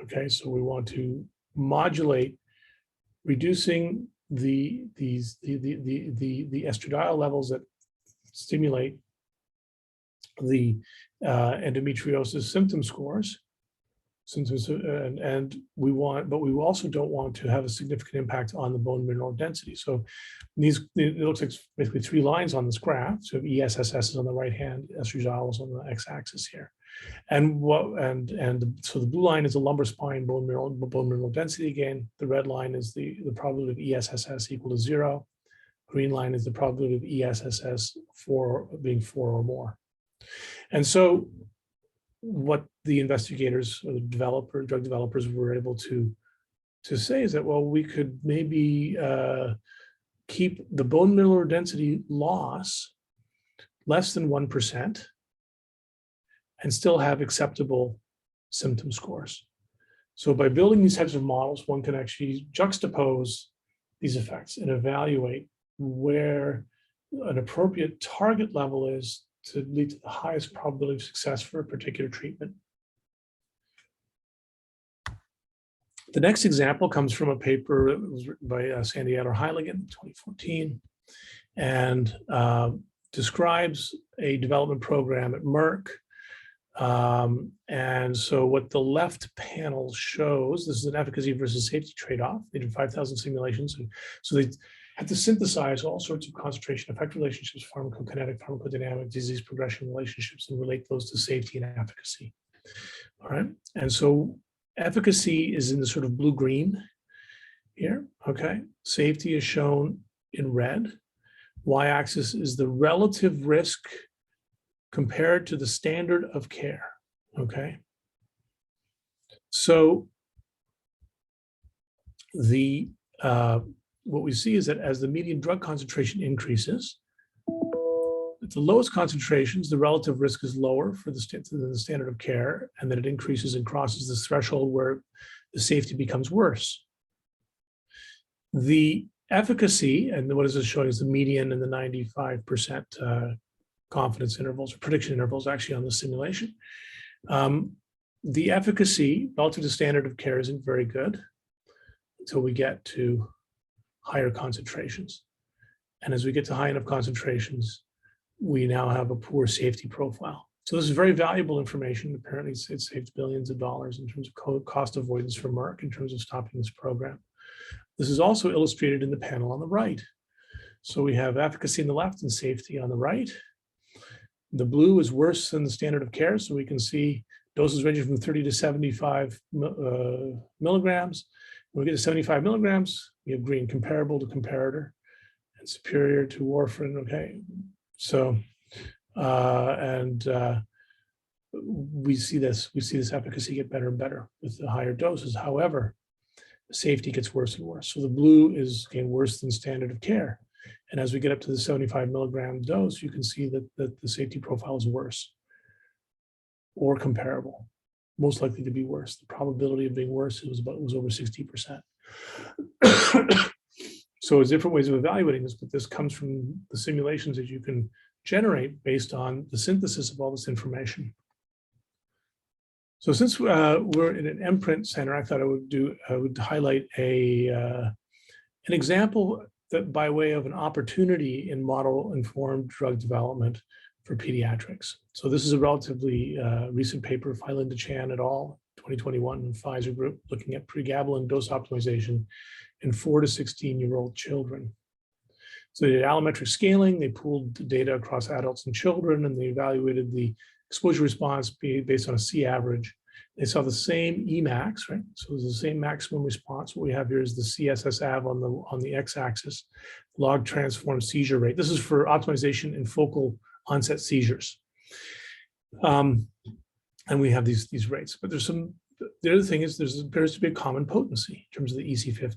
Okay, so we want to modulate reducing the estradiol levels that stimulate the endometriosis symptom scores, and we also don't want to have a significant impact on the bone mineral density. So it looks like basically 3 lines on this graph. So ESSS is on the right hand, estradiol is on the x-axis here. And so the blue line is the lumbar spine bone mineral density again. The red line is the probability of ESSS equal to 0. Green line is the probability of ESSS being 4 or more. And so what the investigators or the drug developers were able to say is that, well, we could maybe keep the bone mineral density loss less than 1% and still have acceptable symptom scores. So by building these types of models, one can actually juxtapose these effects and evaluate where an appropriate target level is to lead to the highest probability of success for a particular treatment. The next example comes from a paper that was written by Sandy Adler-Heiligen in 2014 and describes a development program at Merck. And so what the left panel shows, this is an efficacy versus safety trade-off. They did 5,000 simulations. And so they had to synthesize all sorts of concentration effect relationships, pharmacokinetic, pharmacodynamic, disease progression relationships, and relate those to safety and efficacy. All right. And so efficacy is in the sort of blue-green here. Okay. Safety is shown in red. Y-axis is the relative risk compared to the standard of care. Okay. So what we see is that as the median drug concentration increases, at the lowest concentrations, the relative risk is lower for the standard of care, and then it increases and crosses this threshold where the safety becomes worse. The efficacy, and what is this showing is the median and the 95% confidence intervals or prediction intervals actually on the simulation. The efficacy relative to standard of care isn't very good until we get to higher concentrations. And as we get to high enough concentrations, we now have a poor safety profile. So this is very valuable information. Apparently, it saves billions of dollars in terms of cost avoidance for Merck in terms of stopping this program. This is also illustrated in the panel on the right. So we have efficacy on the left and safety on the right. The blue is worse than the standard of care. So we can see doses ranging from 30 to 75 milligrams. When we get to 75 milligrams, we have green, comparable to comparator and superior to warfarin. Okay, so we see this efficacy get better and better with the higher doses. However, the safety gets worse and worse. So the blue is again worse than standard of care. And as we get up to the 75 milligram dose, you can see that the safety profile is worse or comparable, most likely to be worse. The probability of being worse was over 60%. So there's different ways of evaluating this, but this comes from the simulations that you can generate based on the synthesis of all this information. So since we're in an MPRINT center, I thought I would highlight an example that by way of an opportunity in model-informed drug development for pediatrics. So this is a relatively recent paper, Linda Chan et al., 2021, in Pfizer group, looking at pregabalin dose optimization in 4 to 16-year-old children. So they did allometric scaling, they pooled the data across adults and children, and they evaluated the exposure response based on a C average. They saw the same Emax, right? So it was the same maximum response. What we have here is the CSSAV on the x-axis, log transform seizure rate. This is for optimization in focal onset seizures. And we have these rates. But the other thing is there appears to be a common potency in terms of the EC50.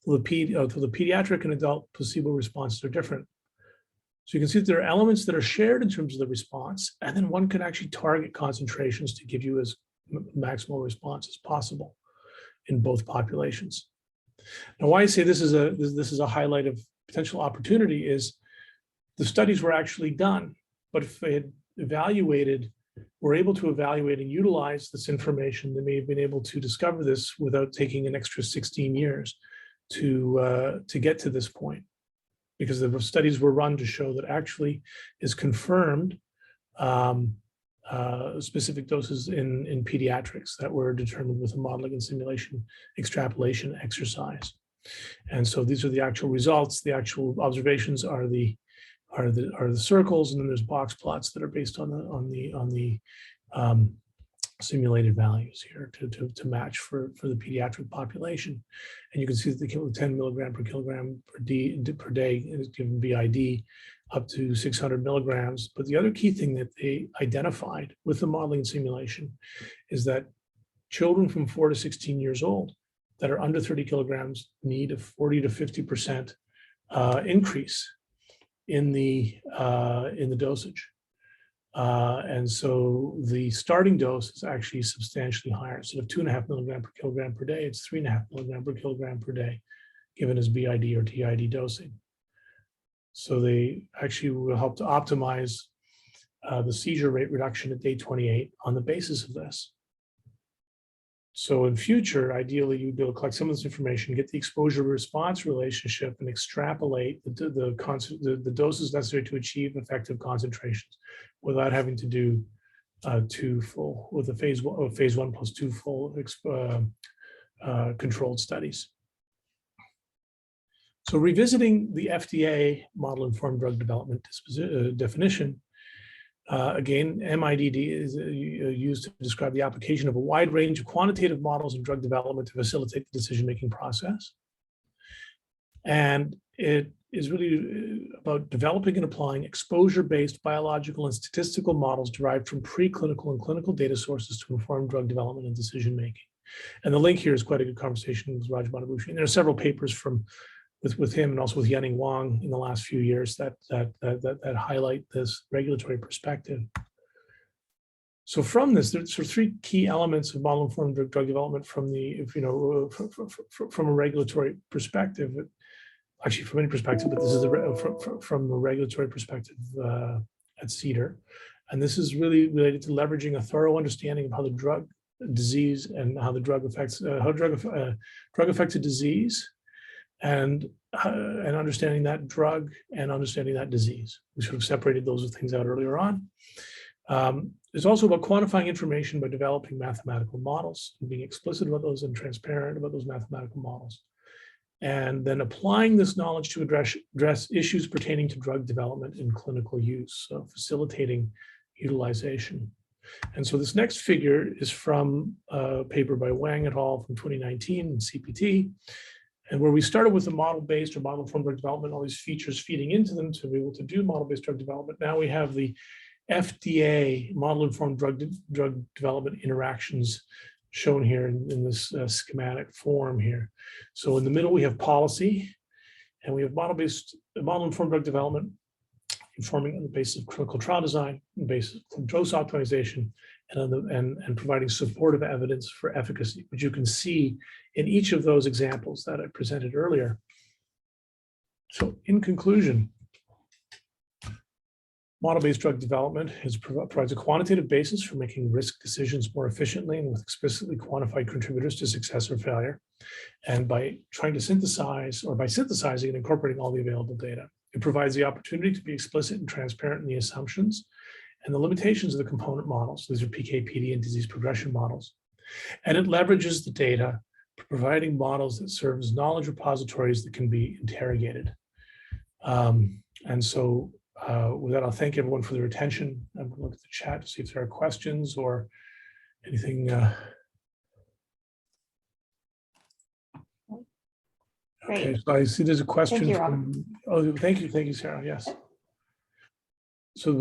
For the pediatric and adult placebo responses are different. So you can see that there are elements that are shared in terms of the response, and then one can actually target concentrations to give you as maximal response as possible in both populations. Now, why I say this is a highlight of potential opportunity is the studies were actually done, but if they had were able to evaluate and utilize this information, they may have been able to discover this without taking an extra 16 years to get to this point, because the studies were run to show that actually is confirmed specific doses in pediatrics that were determined with a modeling and simulation extrapolation exercise. And so these are the actual results. The actual observations are the circles, and then there's box plots that are based on the simulated values here to match for the pediatric population. And you can see that the 10 milligram per kilogram per day is given BID up to 600 milligrams. But the other key thing that they identified with the modeling and simulation is that children from 4 to 16 years old that are under 30 kilograms need a 40 to 50% increase in the dosage. And so the starting dose is actually substantially higher. Instead of 2.5 milligram per kilogram per day, it's 3.5 milligram per kilogram per day, given as BID or TID dosing. So they actually will help to optimize the seizure rate reduction at day 28 on the basis of this. So in future, ideally, you'd be able to collect some of this information, get the exposure response relationship, and extrapolate the doses necessary to achieve effective concentrations without having to do two full, with a phase 1 plus 2 full controlled studies. So revisiting the FDA model-informed drug development definition, again, MIDD is used to describe the application of a wide range of quantitative models in drug development to facilitate the decision-making process. And it is really about developing and applying exposure-based biological and statistical models derived from preclinical and clinical data sources to inform drug development and decision-making. And the link here is quite a good conversation with Raj Manabushi. And there are several papers with him and also with Yanning Wang in the last few years that highlight this regulatory perspective. So from this, there's sort of 3 key elements of model-informed drug development from a regulatory perspective. Actually, from any perspective, but this is from a regulatory perspective at CEDAR. And this is really related to leveraging a thorough understanding of how the drug disease and how the drug affects drug affects a disease, and understanding that drug and understanding that disease. We sort of separated those things out earlier on. It's also about quantifying information by developing mathematical models and being explicit about those and transparent about those mathematical models. And then applying this knowledge to address issues pertaining to drug development and clinical use, so facilitating utilization. And so this next figure is from a paper by Wang et al. From 2019 in CPT, and where we started with the model-based or model-informed drug development, all these features feeding into them to be able to do model-based drug development. Now we have the FDA model-informed drug development interactions shown here in this schematic form here. So in the middle, we have policy, and we have model-informed drug development, informing on the basis of clinical trial design, on the basis of dose optimization, and providing supportive evidence for efficacy, which you can see in each of those examples that I presented earlier. So in conclusion, model-based drug development provides a quantitative basis for making risk decisions more efficiently and with explicitly quantified contributors to success or failure. And by trying to synthesize, or by synthesizing and incorporating all the available data, it provides the opportunity to be explicit and transparent in the assumptions and the limitations of the component models. These are PK, PD, and disease progression models. And it leverages the data, providing models that serve as knowledge repositories that can be interrogated. And so with that, I'll thank everyone for their attention. I'm going to look at the chat to see if there are questions or anything.
Great.
Okay, so I see there's a question.
Thank you,
from, oh, thank you, Sarah. Yes. So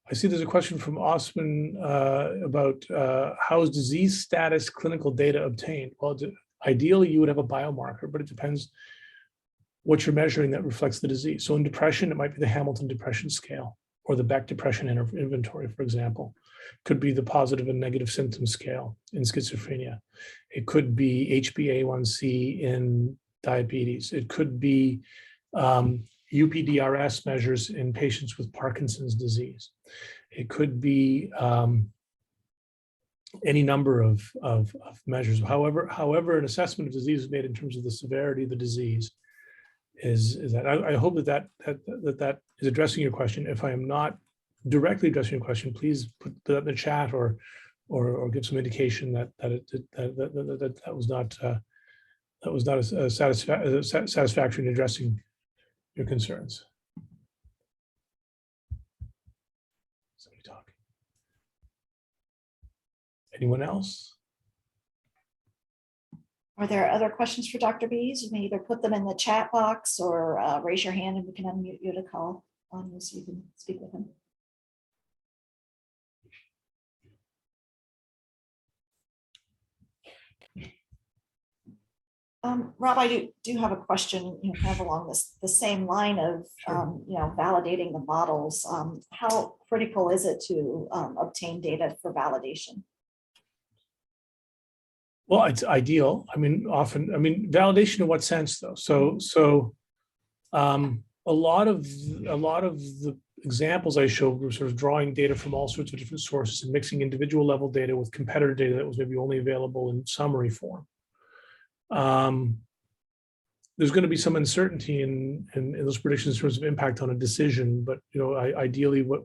I see there's a question from Osman about how is disease status clinical data obtained? Well, ideally you would have a biomarker, but it depends what you're measuring that reflects the disease. So in depression, it might be the Hamilton Depression Scale or the Beck Depression Inventory, for example. Could be the positive and negative symptom scale in schizophrenia. It could be HbA1c in diabetes. It could be UPDRS measures in patients with Parkinson's disease. It could be any number of measures. However, an assessment of disease is made in terms of the severity of the disease. Is that I hope that is addressing your question. If I am not directly addressing your question, please put that in the chat or give some indication that was not satisfactory in addressing your concerns. Somebody talking. Anyone else?
Are there other questions for Dr. Bies? You may either put them in the chat box or raise your hand and we can unmute you to call on you so you can speak with him. Rob, I do have a question, kind of along the same line of,
Sure.
Validating the models. How critical is it to obtain data for validation?
Well, it's ideal. Validation in what sense though? So a lot of the examples I showed were sort of drawing data from all sorts of different sources and mixing individual level data with competitor data that was maybe only available in summary form. There's going to be some uncertainty in those predictions in terms of impact on a decision, but ideally, what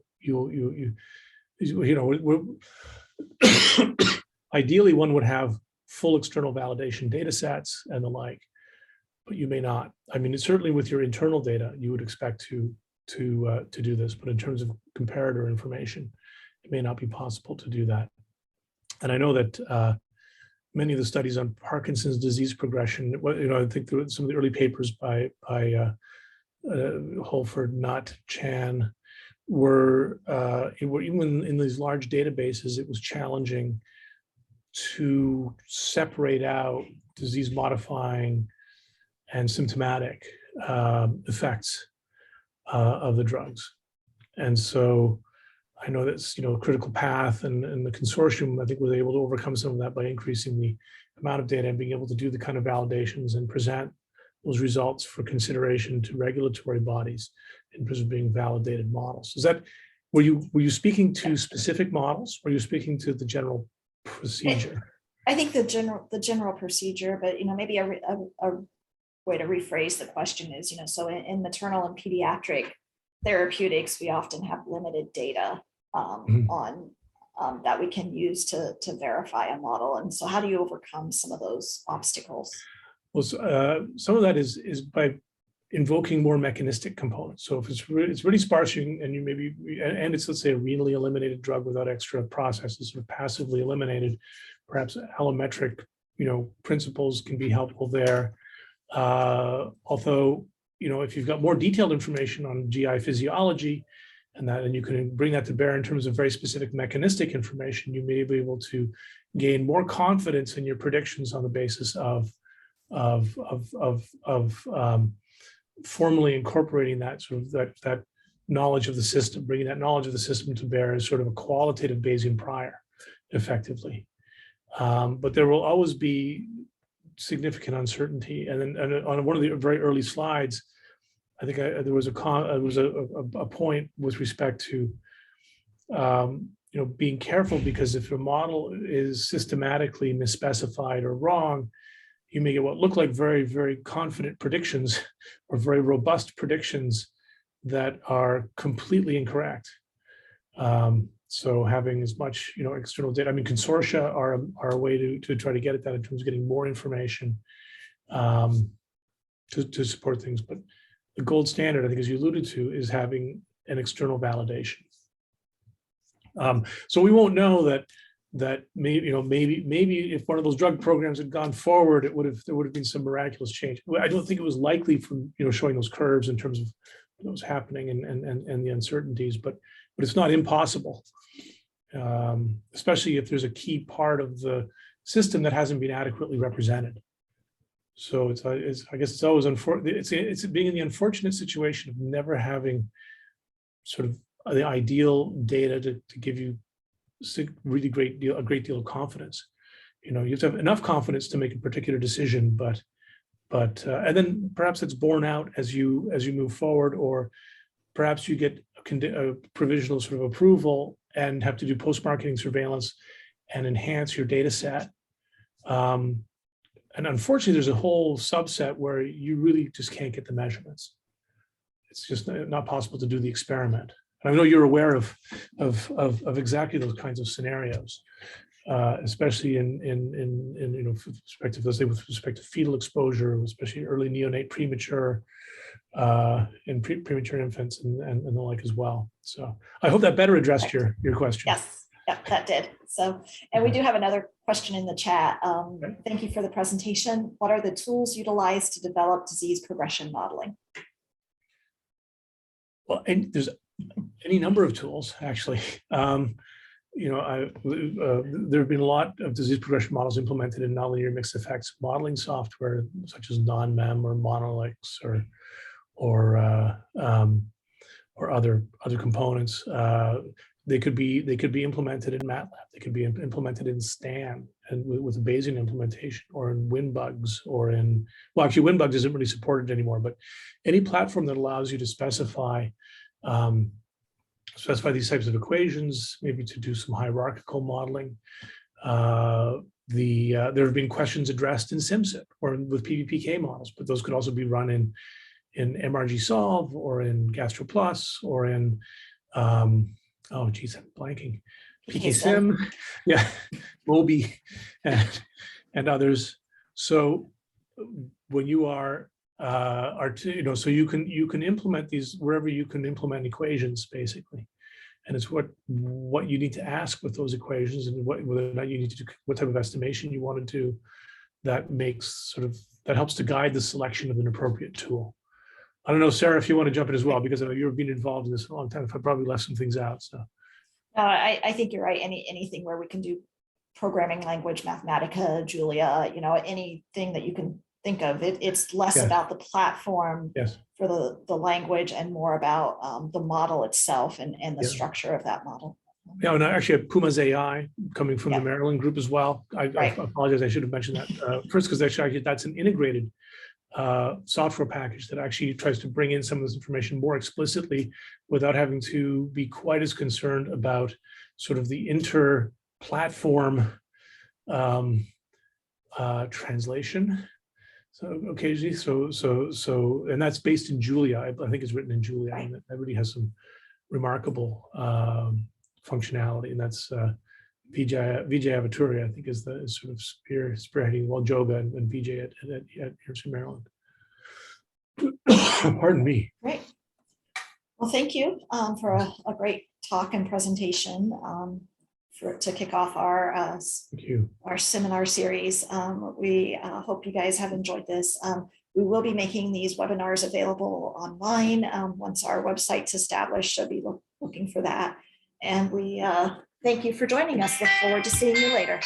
ideally one would have full external validation data sets and the like, but you may not. Certainly with your internal data, you would expect to do this, but in terms of comparator information, it may not be possible to do that. And I know that many of the studies on Parkinson's disease progression, I think there were some of the early papers by Holford, Nutt, Chan, were even in these large databases, it was challenging to separate out disease modifying and symptomatic effects of the drugs. And so I know that's critical path and the consortium, I think, was able to overcome some of that by increasing the amount of data and being able to do the kind of validations and present those results for consideration to regulatory bodies in terms of being validated models. were you speaking to specific models, or were you speaking to the general procedure?
I think the general procedure, but maybe a way to rephrase the question is, so in maternal and pediatric therapeutics, we often have limited data on that we can use to verify a model. And so how do you overcome some of those obstacles?
Well, some of that is by invoking more mechanistic components. So if it's really sparse, and you maybe, and it's, let's say, a renally eliminated drug without extra processes, sort of passively eliminated, perhaps allometric, principles can be helpful there. Although, if you've got more detailed information on GI physiology, and you can bring that to bear in terms of very specific mechanistic information, you may be able to gain more confidence in your predictions on the basis of formally incorporating that sort of that knowledge of the system, bringing that knowledge of the system to bear as sort of a qualitative Bayesian prior, effectively. But there will always be significant uncertainty. And then on one of the very early slides, I think there was a point with respect to being careful, because if a model is systematically misspecified or wrong, you may get what look like very, very confident predictions or very robust predictions that are completely incorrect. So having as much external data, I mean, consortia are a way to try to get at that in terms of getting more information to support things. But the gold standard, I think, as you alluded to, is having an external validation. So we won't know that maybe if one of those drug programs had gone forward, there would have been some miraculous change. I don't think it was likely from showing those curves in terms of what was happening and the uncertainties, but it's not impossible, especially if there's a key part of the system that hasn't been adequately represented. So I guess it's always unfortunate. It's being in the unfortunate situation of never having sort of the ideal data to give you really a great deal of confidence. You have to have enough confidence to make a particular decision, but and then perhaps it's borne out as you move forward, or perhaps you get a provisional sort of approval and have to do post-marketing surveillance and enhance your data set. And unfortunately, there's a whole subset where you really just can't get the measurements. It's just not possible to do the experiment. And I know you're aware of exactly those kinds of scenarios, especially with respect to, let's say, with respect to fetal exposure, especially early neonate, premature, and premature infants, and the like as well. So I hope that better addressed your question.
Yes. Yep, that did. So, and we do have another question in the chat. Thank you for the presentation. What are the tools utilized to develop disease progression modeling?
Well, and there's any number of tools, actually. There have been a lot of disease progression models implemented in nonlinear mixed effects modeling software, such as non-mem or Monolix or other components. They could be implemented in MATLAB. They could be implemented in STAN and with a Bayesian implementation, or in WinBugs, or actually WinBugs isn't really supported anymore, but any platform that allows you to specify these types of equations, maybe to do some hierarchical modeling. There have been questions addressed in SimCip or with PBPK models, but those could also be run in MRG Solve or in GastroPlus or in oh geez, I'm blanking. PKSim, yeah, Mobi, and others. So when you are so you can implement these wherever you can implement equations, basically, and it's what you need to ask with those equations, and whether or not you need to do what type of estimation you want to do. That helps to guide the selection of an appropriate tool. I don't know, Sarah, if you want to jump in as well, because I know you've been involved in this for a long time. If I probably left some things out. So
I think you're right. Anything where we can do programming language, Mathematica, Julia, anything that you can think of. It's less about the platform for the language and more about the model itself and the structure of that model.
Yeah, and I actually have Puma's AI coming from the Maryland group as well. I apologize, I should have mentioned that first, because actually that's an integrated software package that actually tries to bring in some of this information more explicitly without having to be quite as concerned about sort of the inter-platform translation. So occasionally, and that's based in Julia. I think it's written in Julia,
Right.
and that really has some remarkable functionality, and that's Vijay Avaturi, I think, is sort of spearheading, well, Joga and Vijay at University of Maryland. Pardon me.
Great. Well, thank you for a great talk and presentation to kick off our
Thank you.
our seminar series. We hope you guys have enjoyed this. We will be making these webinars available online once our website's established, so be looking for that. And we thank you for joining us. Look forward to seeing you later.